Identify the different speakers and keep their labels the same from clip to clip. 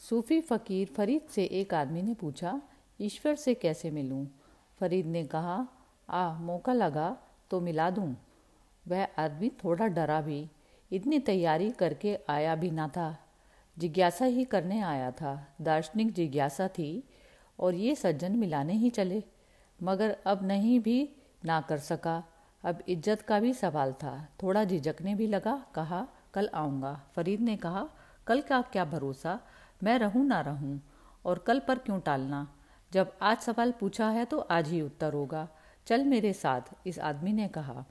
Speaker 1: सूफी फ़कीर फरीद से एक आदमी ने पूछा, ईश्वर से कैसे मिलूं? फरीद ने कहा, मौका लगा तो मिला दूं। वह आदमी थोड़ा डरा भी, इतनी तैयारी करके आया भी ना था, जिज्ञासा ही करने आया था। दार्शनिक जिज्ञासा थी और ये सज्जन मिलाने ही चले, मगर अब नहीं भी ना कर सका। अब इज्जत का भी सवाल था। थोड़ा झिझकने भी लगा। कहा, कल आऊँगा। फरीद ने कहा, कल का क्या भरोसा, मैं रहूं ना रहूं, और कल पर क्यों टालना? जब आज सवाल पूछा है तो आज ही उत्तर होगा। चल मेरे साथ, इस आदमी ने कहा।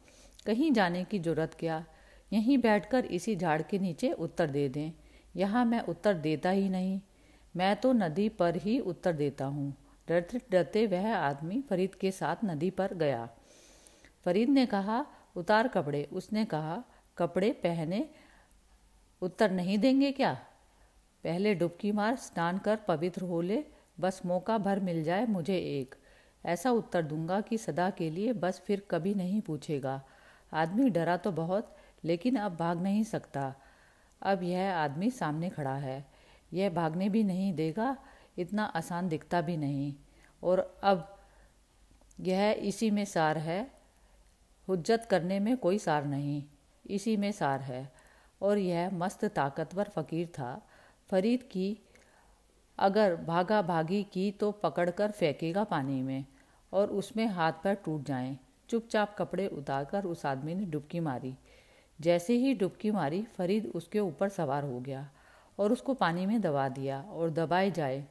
Speaker 1: कहीं जाने की जरूरत क्या, यहीं बैठकर इसी झाड़ के नीचे उत्तर दे दें। यहाँ मैं उत्तर देता ही नहीं, मैं तो नदी पर ही उत्तर देता हूँ। डरते डरते वह आदमी फरीद के साथ नदी पर गया। फरीद ने कहा, उतार कपड़े। उसने कहा, कपड़े पहने उत्तर नहीं देंगे क्या? पहले डुबकी मार, स्नान कर पवित्र हो ले, बस मौका भर मिल जाए मुझे एक। ऐसा उत्तर दूंगा कि सदा के लिए, बस फिर कभी नहीं पूछेगा। आदमी डरा तो बहुत, लेकिन अब भाग नहीं सकता। अब यह आदमी सामने खड़ा है, यह भागने भी नहीं देगा, इतना आसान दिखता भी नहीं। और अब यह इसी में सार है, हुज्जत करने में कोई सार नहीं, इसी में सार है। और यह मस्त ताकतवर फ़कीर था। फरीद की अगर भागा भागी की तो पकड़कर फेंकेगा पानी में, और उसमें हाथ पैर टूट जाएं। चुपचाप कपड़े उतारकर उस आदमी ने डुबकी मारी। जैसे ही डुबकी मारी, फरीद उसके ऊपर सवार हो गया और उसको पानी में दबा दिया और दबाए जाए,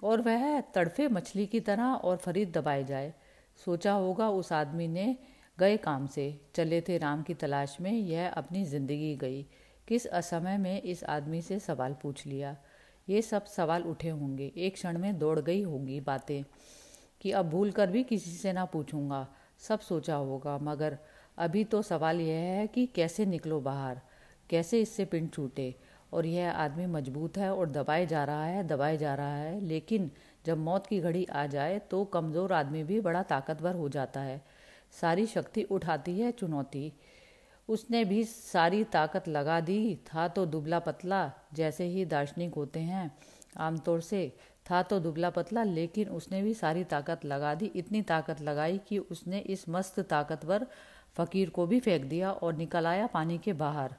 Speaker 1: और वह तड़फे मछली की तरह और फरीद दबाए जाए। सोचा होगा उस आदमी ने, गए काम से, चले थे राम की तलाश में, यह अपनी ज़िंदगी गई। किस असमय में इस आदमी से सवाल पूछ लिया। ये सब सवाल उठे होंगे, एक क्षण में दौड़ गई होंगी बातें कि अब भूल कर भी किसी से ना पूछूंगा। सब सोचा होगा, मगर अभी तो सवाल यह है कि कैसे निकलो बाहर, कैसे इससे पिंड छूटे। और यह आदमी मजबूत है और दबाए जा रहा है, दबाए जा रहा है। लेकिन जब मौत की घड़ी आ जाए तो कमज़ोर आदमी भी बड़ा ताकतवर हो जाता है। सारी शक्ति उठाती है चुनौती। उसने भी सारी ताकत लगा दी। था तो दुबला पतला, जैसे ही दार्शनिक होते हैं आमतौर से, था तो दुबला पतला, लेकिन उसने भी सारी ताकत लगा दी। इतनी ताकत लगाई कि उसने इस मस्त ताकतवर फ़कीर को भी फेंक दिया और निकल आया पानी के बाहर।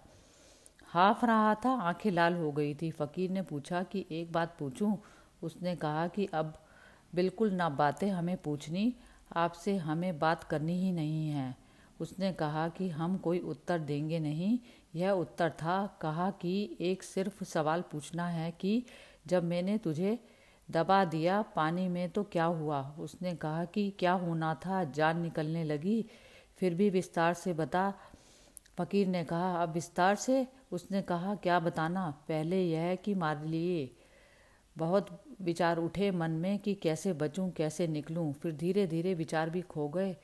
Speaker 1: हाफ रहा था, आंखें लाल हो गई थी। फ़कीर ने पूछा कि एक बात पूछूं? उसने कहा कि अब बिल्कुल ना बातें हमें पूछनी, आपसे हमें बात करनी ही नहीं है। उसने कहा कि हम कोई उत्तर देंगे नहीं। यह उत्तर था। कहा कि एक सिर्फ सवाल पूछना है कि जब मैंने तुझे दबा दिया पानी में तो क्या हुआ? उसने कहा कि क्या होना था, जान निकलने लगी। फिर भी विस्तार से बता। फ़कीर ने कहा, अब विस्तार से? उसने कहा, क्या बताना? पहले यह कि मार लिए। बहुत विचार उठे मन में कि कैसे बचूं, कैसे निकलूं। फिर धीरे धीरे विचार भी खो गए।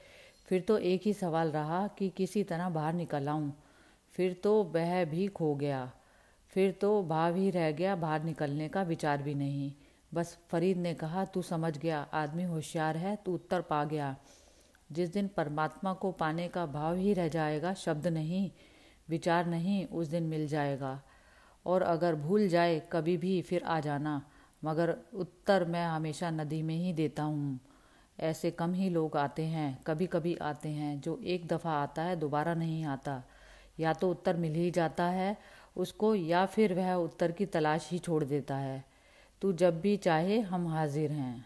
Speaker 1: फिर तो एक ही सवाल रहा कि किसी तरह बाहर निकल आऊं। फिर तो वह भी खो गया। फिर तो भाव ही रह गया, बाहर निकलने का विचार भी नहीं। बस फरीद ने कहा, तू समझ गया, आदमी होशियार है, तू उत्तर पा गया। जिस दिन परमात्मा को पाने का भाव ही रह जाएगा, शब्द नहीं, विचार नहीं, उस दिन मिल जाएगा। और अगर भूल जाए कभी भी फिर आ जाना, मगर उत्तर मैं हमेशा नदी में ही देता हूँ। ऐसे कम ही लोग आते हैं, कभी कभी आते हैं, जो एक दफ़ा आता है दोबारा नहीं आता। या तो उत्तर मिल ही जाता है उसको, या फिर वह उत्तर की तलाश ही छोड़ देता है। तू जब भी चाहे, हम हाजिर हैं।